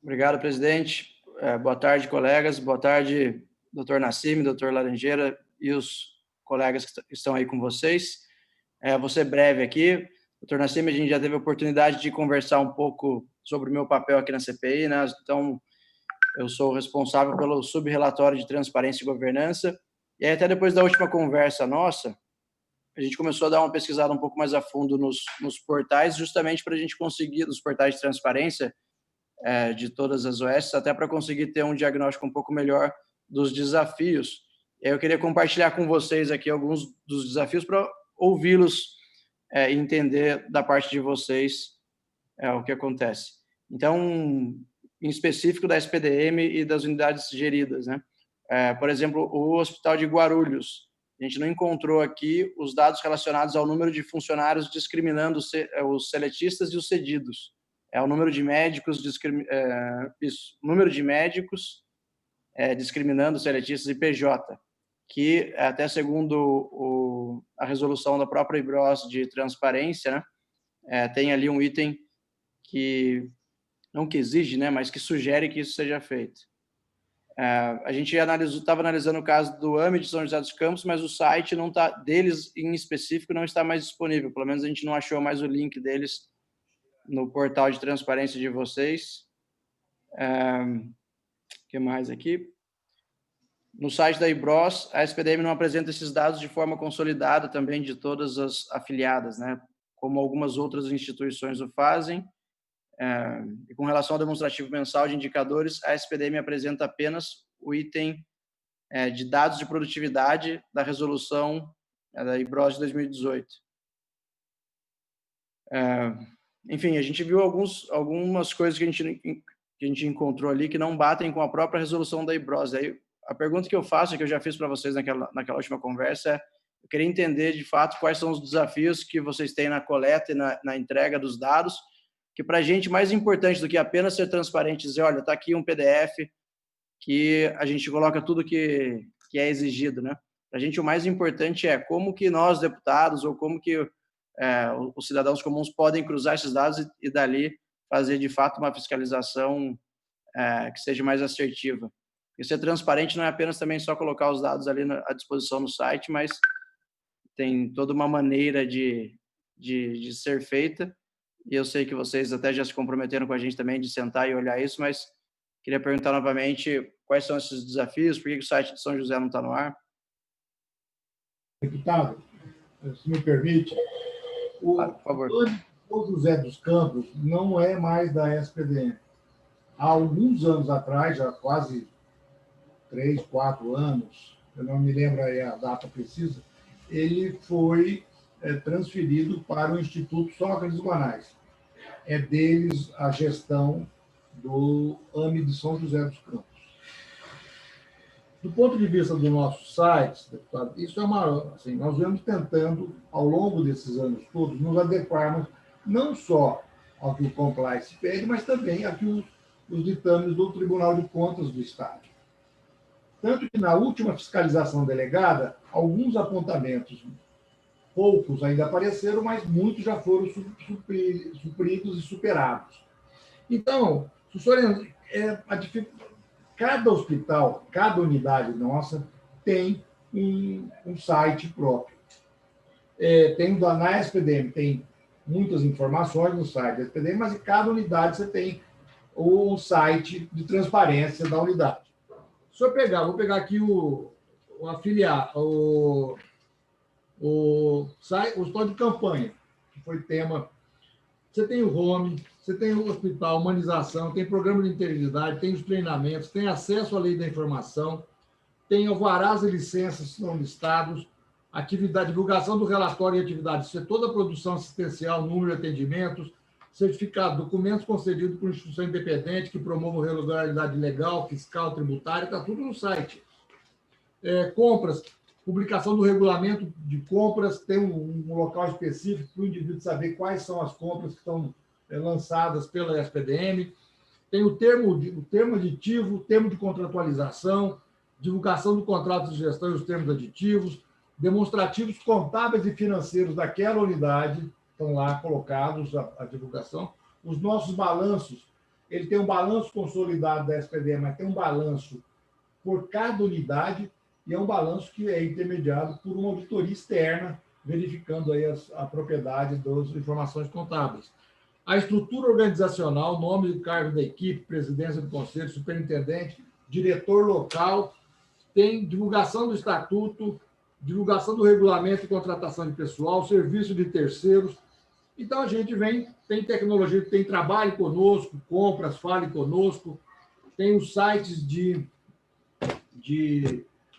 Obrigado, presidente. Boa tarde, colegas. Boa tarde, doutor Nassimi, doutor Laranjeira e os colegas que estão aí com vocês. Vou ser breve aqui. Doutor Nassimi, a gente já teve a oportunidade de conversar um pouco sobre o meu papel aqui na CPI, né? Então, eu sou responsável pelo subrelatório de transparência e governança. E aí, até depois da última conversa nossa, a gente começou a dar uma pesquisada um pouco mais a fundo nos portais, justamente para a gente conseguir, nos portais de transparência, de todas as OS, até para conseguir ter um diagnóstico um pouco melhor dos desafios. Eu queria compartilhar com vocês aqui alguns dos desafios para ouvi-los e entender da parte de vocês o que acontece. Então, em específico da SPDM e das unidades geridas, né? Por exemplo, o Hospital de Guarulhos. A gente não encontrou aqui os dados relacionados ao número de funcionários discriminando os seletistas e os cedidos. O número de médicos, número de médicos discriminando seletistas e PJ, que até segundo a resolução da própria IBROS de transparência, né, tem ali um item que, não que exige, né, mas que sugere que isso seja feito. A gente estava analisando o caso do AME de São José dos Campos, mas o site não tá, deles em específico não está mais disponível, pelo menos a gente não achou mais o link deles no portal de transparência de vocês. O que mais aqui? No site da IBROS, a SPDM não apresenta esses dados de forma consolidada também de todas as afiliadas, né? Como algumas outras instituições o fazem. E com relação ao demonstrativo mensal de indicadores, a SPDM apresenta apenas o item de dados de produtividade da resolução da IBROS de 2018. Enfim, a gente viu algumas coisas que a gente encontrou ali que não batem com a própria resolução da IBROS. Aí, a pergunta que eu faço, que eu já fiz para vocês naquela última conversa, eu queria entender, de fato, quais são os desafios que vocês têm na coleta e na entrega dos dados, que para a gente, mais importante do que apenas ser transparente, dizer, olha, está aqui um PDF que a gente coloca tudo que é exigido, né? Para a gente, o mais importante é como que nós, deputados, ou como que os cidadãos comuns podem cruzar esses dados e dali fazer, de fato, uma fiscalização que seja mais assertiva. Porque ser transparente não é apenas também só colocar os dados ali à disposição no site, mas tem toda uma maneira de ser feita. E eu sei que vocês até já se comprometeram com a gente também de sentar e olhar isso, mas queria perguntar novamente quais são esses desafios, por que o site de São José não está no ar? Deputado, se me permite, por favor. O José dos Campos não é mais da SPDM. Há alguns anos atrás, já quase 3, 4 anos, eu não me lembro aí a data precisa, ele foi transferido para o Instituto Sócrates Guanais. É deles a gestão do AME de São José dos Campos. Do ponto de vista do nosso site, deputado, isso é assim, nós vamos tentando, ao longo desses anos todos, nos adequarmos não só ao que o compliance pede, mas também ao que os ditames do Tribunal de Contas do Estado. Tanto que na última fiscalização delegada, alguns apontamentos, poucos ainda apareceram, mas muitos já foram supridos e superados. Então, o senhor, cada hospital, cada unidade nossa tem um site próprio. Na SPDM tem muitas informações no site da SPDM, mas em cada unidade você tem o site de transparência da unidade. Se eu vou pegar aqui o hospital de campanha, que foi tema. Você tem o home, você tem o hospital, humanização, tem programa de integridade, tem os treinamentos, tem acesso à lei da informação, tem alvarás e licenças que são listados, divulgação do relatório de atividades, setor da produção assistencial, número de atendimentos, certificado, documentos concedidos por instituição independente que promovam regularidade legal, fiscal, tributária, está tudo no site. Compras, publicação do regulamento de compras, tem um local específico para o indivíduo saber quais são as compras que estão lançadas pela SPDM. Tem o termo aditivo, termo de contratualização, divulgação do contrato de gestão e os termos aditivos, demonstrativos contábeis e financeiros daquela unidade, estão lá colocados a divulgação, os nossos balanços, ele tem um balanço consolidado da SPDE, mas tem um balanço por cada unidade, e é um balanço que é intermediado por uma auditoria externa, verificando aí a propriedade das informações contábeis. A estrutura organizacional, nome do cargo da equipe, presidência do conselho, superintendente, diretor local, tem divulgação do estatuto, divulgação do regulamento de contratação de pessoal, serviço de terceiros. Então, a gente tem tecnologia, tem trabalho conosco, compras, fale conosco, tem os sites de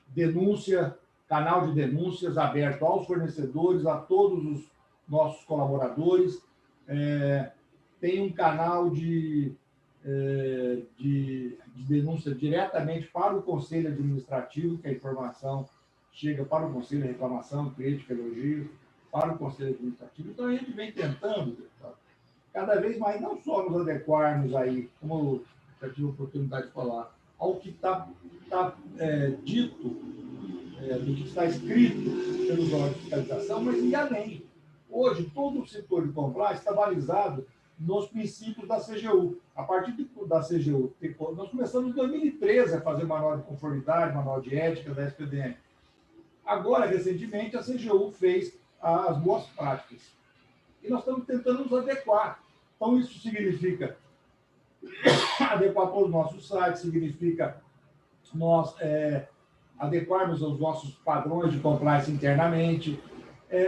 denúncia, canal de denúncias aberto aos fornecedores, a todos os nossos colaboradores, tem um canal de denúncia diretamente para o Conselho Administrativo, que a informação chega para o Conselho, reclamação, crítica, elogio, para o Conselho Administrativo. Então, a gente vem tentando, cada vez mais, não só nos adequarmos aí, como eu já tive a oportunidade de falar, ao que está dito, do que está escrito pelos órgãos de fiscalização, mas ir além. Hoje, todo o setor de compliance está balizado nos princípios da CGU. A partir da CGU, nós começamos em 2013 a fazer manual de conformidade, manual de ética da SPDM. Agora, recentemente, a CGU fez as boas práticas. E nós estamos tentando nos adequar. Então, isso significa adequar todo o nosso site, significa nós adequarmos os nossos padrões de compliance internamente.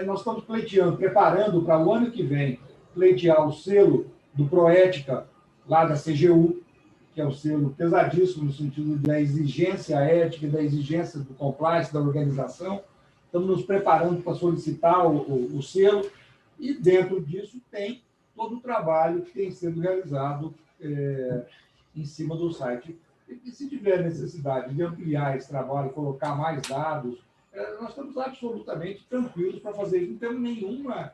Nós estamos pleiteando, preparando para o ano que vem, pleitear o selo do Proética, lá da CGU, que é um selo pesadíssimo no sentido da exigência ética, da exigência do compliance, da organização. Estamos nos preparando para solicitar o selo, e dentro disso tem todo o trabalho que tem sendo realizado em cima do site. E se tiver necessidade de ampliar esse trabalho, colocar mais dados, nós estamos absolutamente tranquilos para fazer isso. Não temos nenhuma...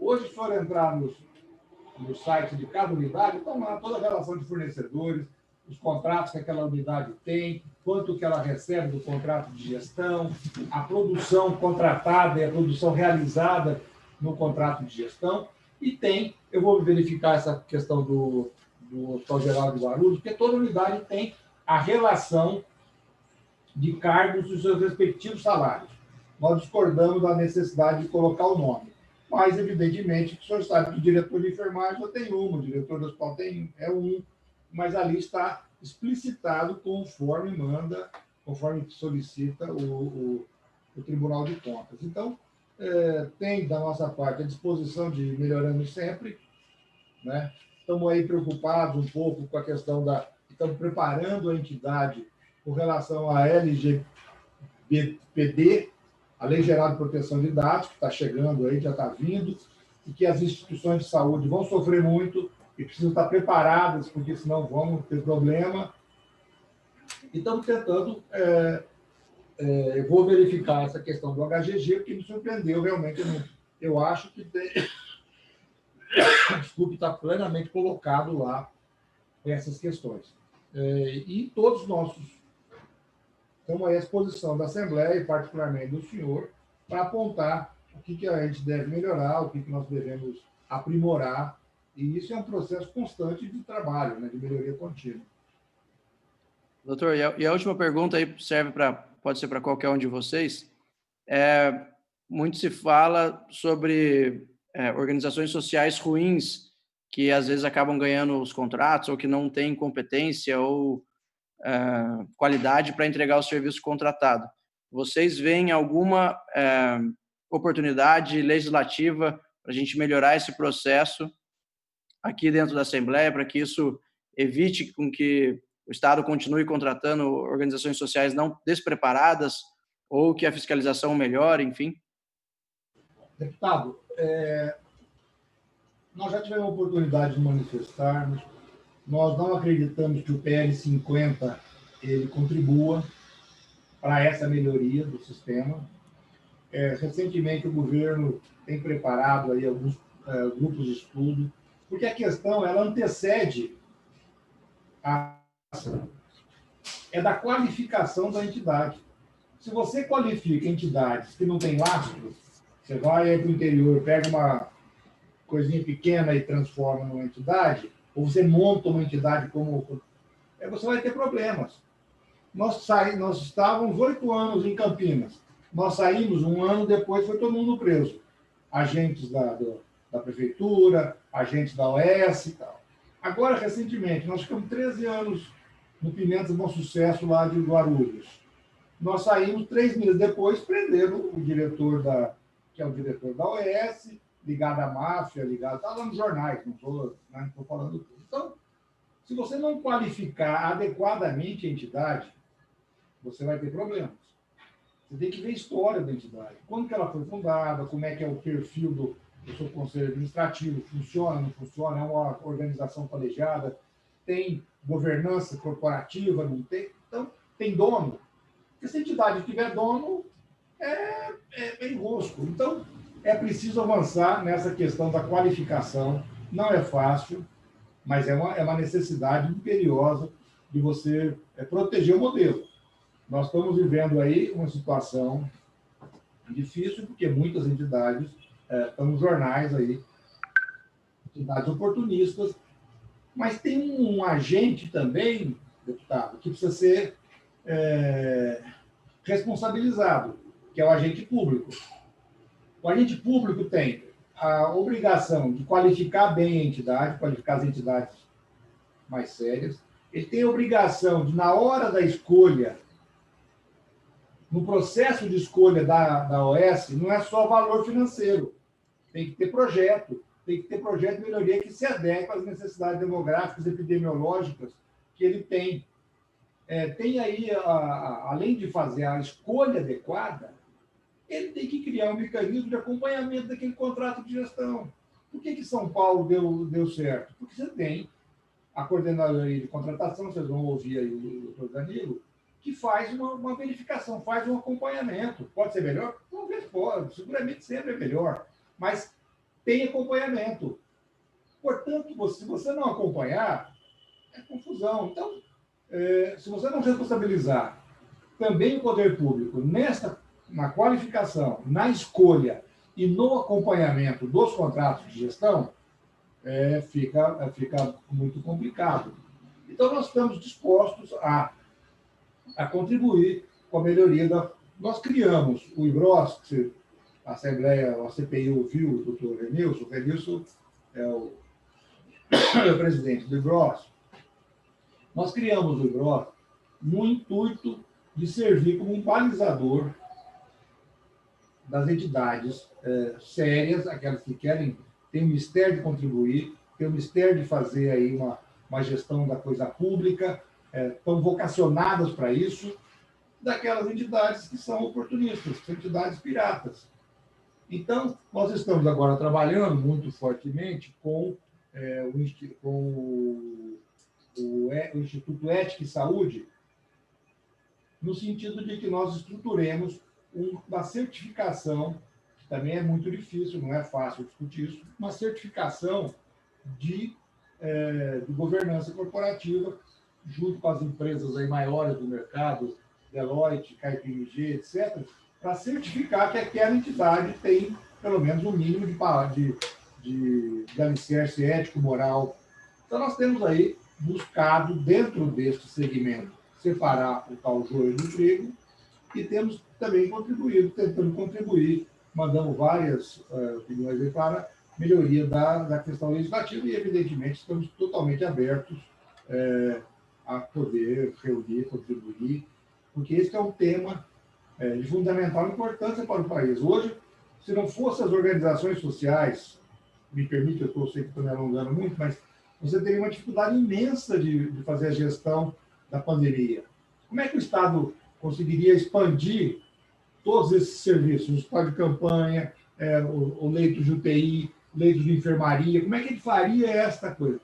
Hoje, se for entrar no site de cada unidade, estão lá toda a relação de fornecedores, os contratos que aquela unidade tem, quanto que ela recebe do contrato de gestão, a produção contratada e a produção realizada no contrato de gestão. E eu vou verificar essa questão do Hospital Geral de Guarulhos, porque toda unidade tem a relação de cargos dos seus respectivos salários. Nós discordamos da necessidade de colocar o nome, mas, evidentemente, o senhor sabe que o diretor de enfermagem só tem um, o diretor do hospital é um, mas ali está explicitado conforme manda, conforme solicita o Tribunal de Contas. Então, tem da nossa parte a disposição de melhorando sempre, né? Estamos aí preocupados um pouco com a questão estamos preparando a entidade com relação à LGPD, a Lei Geral de Proteção de Dados, que está chegando aí, já está vindo, e que as instituições de saúde vão sofrer muito e precisam estar preparadas, porque senão vão ter problema. E estamos tentando, eu vou verificar essa questão do HGG, porque me surpreendeu realmente. Eu acho que tem, desculpe, está plenamente colocado lá essas questões. E todos nós estamos à exposição da Assembleia, e particularmente do senhor, para apontar o que a gente deve melhorar, o que nós devemos aprimorar, e isso é um processo constante de trabalho, né, de melhoria contínua. Doutor, e a última pergunta aí pode ser para qualquer um de vocês. Muito se fala sobre organizações sociais ruins, que às vezes acabam ganhando os contratos, ou que não têm competência ou qualidade para entregar o serviço contratado. Vocês veem alguma oportunidade legislativa para a gente melhorar esse processo aqui dentro da Assembleia, para que isso evite com que o Estado continue contratando organizações sociais não despreparadas, ou que a fiscalização melhore, enfim? Deputado, nós já tivemos a oportunidade de manifestarmos. Nós não acreditamos que o PL 50 ele contribua para essa melhoria do sistema. Recentemente, o governo tem preparado aí alguns grupos de estudo, porque a questão ela antecede da qualificação da entidade. Se você qualifica entidades que não têm lastro, você vai para o interior, pega uma coisinha pequena e transforma numa entidade, ou você monta uma entidade como... você vai ter problemas. Nós estávamos 8 anos em Campinas. Nós saímos 1 ano depois, foi todo mundo preso. Agentes da prefeitura, agentes da OS e tal. Agora, recentemente, nós ficamos 13 anos no Pimentas Bom Sucesso, lá de Guarulhos. Nós saímos 3 meses depois, prenderam o diretor que é o diretor da OS, ligado à máfia, está lá nos jornais, não estou falando tudo. Então, se você não qualificar adequadamente a entidade, você vai ter problemas. Você tem que ver a história da entidade. Quando que ela foi fundada, como é que é o perfil do seu conselho administrativo, funciona, não funciona, é uma organização colegiada, tem governança corporativa, não tem? Então, tem dono. Porque se a entidade tiver dono, é enrosco. Então, é preciso avançar nessa questão da qualificação. Não é fácil, mas é uma necessidade imperiosa de você proteger o modelo. Nós estamos vivendo aí uma situação difícil, porque muitas entidades estão nos jornais aí, entidades oportunistas, mas tem um agente também, deputado, que precisa ser responsabilizado, que é o agente público. O agente público tem a obrigação de qualificar bem a entidade, qualificar as entidades mais sérias. Ele tem a obrigação de, na hora da escolha, no processo de escolha da OS, não é só valor financeiro. Tem que ter projeto de melhoria que se adequa às necessidades demográficas e epidemiológicas que ele tem. Tem aí, além de fazer a escolha adequada, ele tem que criar um mecanismo de acompanhamento daquele contrato de gestão. Por que São Paulo deu certo? Porque você tem a coordenadoria de contratação, vocês vão ouvir aí o doutor Danilo, que faz uma verificação, faz um acompanhamento. Pode ser melhor? Talvez pode, seguramente sempre é melhor, mas tem acompanhamento. Portanto, se você não acompanhar, é confusão. Então, se você não responsabilizar também o poder público na qualificação, na escolha e no acompanhamento dos contratos de gestão, fica muito complicado. Então, nós estamos dispostos a contribuir com a melhoria Nós criamos o IBROS, que a Assembleia, a CPI ouviu o doutor Renilson. O Renilson é o presidente do IBROS. Nós criamos o IBROS no intuito de servir como um balizador das entidades sérias, aquelas que têm o mistério de contribuir, têm o mistério de fazer aí uma gestão da coisa pública, estão vocacionadas para isso, daquelas entidades que são oportunistas, que são entidades piratas. Então, nós estamos agora trabalhando muito fortemente com o Instituto Ética e Saúde, no sentido de que nós estruturemos uma certificação, que também é muito difícil, não é fácil discutir isso, uma certificação de governança corporativa, junto com as empresas aí maiores do mercado, Deloitte, KPMG, etc., para certificar que aquela entidade tem, pelo menos, um mínimo de alicerce ético, moral. Então, nós temos aí buscado, dentro deste segmento, separar o tal joio do trigo, e temos também tentando contribuir, mandando várias opiniões aí para melhoria da questão legislativa e, evidentemente, estamos totalmente abertos a poder reunir, contribuir, porque esse é um tema de fundamental importância para o país. Hoje, se não fossem as organizações sociais, me permite, eu sei que estou me alongando muito, mas você teria uma dificuldade imensa de fazer a gestão da pandemia. Como é que o Estado conseguiria expandir todos esses serviços, o hospital de campanha, o leito de UTI, leito de enfermaria, como é que ele faria esta coisa?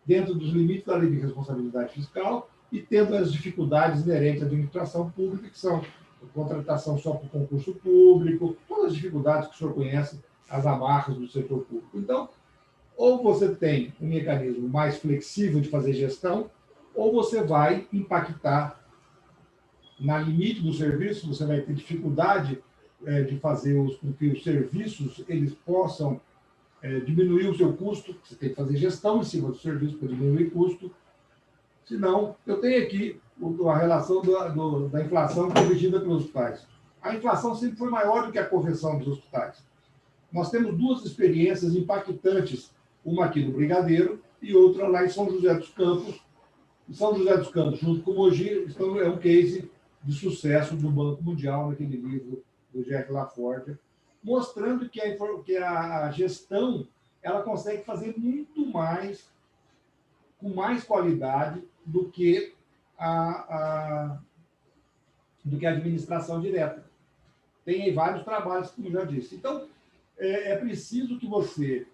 Dentro dos limites da lei de responsabilidade fiscal e tendo as dificuldades inerentes à administração pública, que são a contratação só por concurso público, todas as dificuldades que o senhor conhece, as amarras do setor público. Então, ou você tem um mecanismo mais flexível de fazer gestão, ou você vai impactar na limite do serviço, você vai ter dificuldade de fazer com que os serviços eles possam diminuir o seu custo, você tem que fazer gestão em cima do serviço para diminuir o custo. Senão, eu tenho aqui a relação da inflação corrigida pelos hospitais. A inflação sempre foi maior do que a correção dos hospitais. Nós temos duas experiências impactantes, uma aqui no Brigadeiro e outra lá em São José dos Campos. Em São José dos Campos, junto com o Mogi, é um case de sucesso do Banco Mundial, naquele livro do Jack LaForte, mostrando que a gestão ela consegue fazer muito mais, com mais qualidade, do que a administração direta. Tem aí vários trabalhos, como já disse. Então, é preciso que você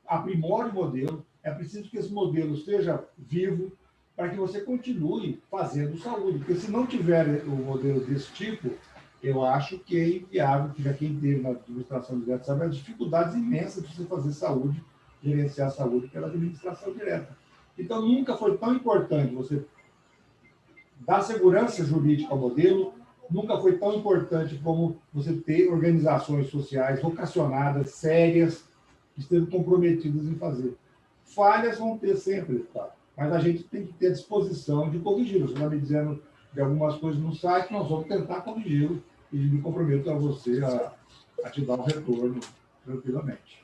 aprimore o modelo, é preciso que esse modelo seja vivo para que você continue fazendo saúde. Porque se não tiver o modelo desse tipo, eu acho que é inviável, que já quem teve na administração direta sabe as dificuldades imensas de você fazer saúde, gerenciar a saúde pela administração direta. Então, nunca foi tão importante você dar segurança jurídica ao modelo, nunca foi tão importante como você ter organizações sociais vocacionadas, sérias, que estejam comprometidas em fazer. Falhas vão ter sempre, tá? Mas a gente tem que ter a disposição de corrigi-los. Você está me dizendo de algumas coisas no site, nós vamos tentar corrigi-lo e me comprometo a você a te dar um retorno tranquilamente.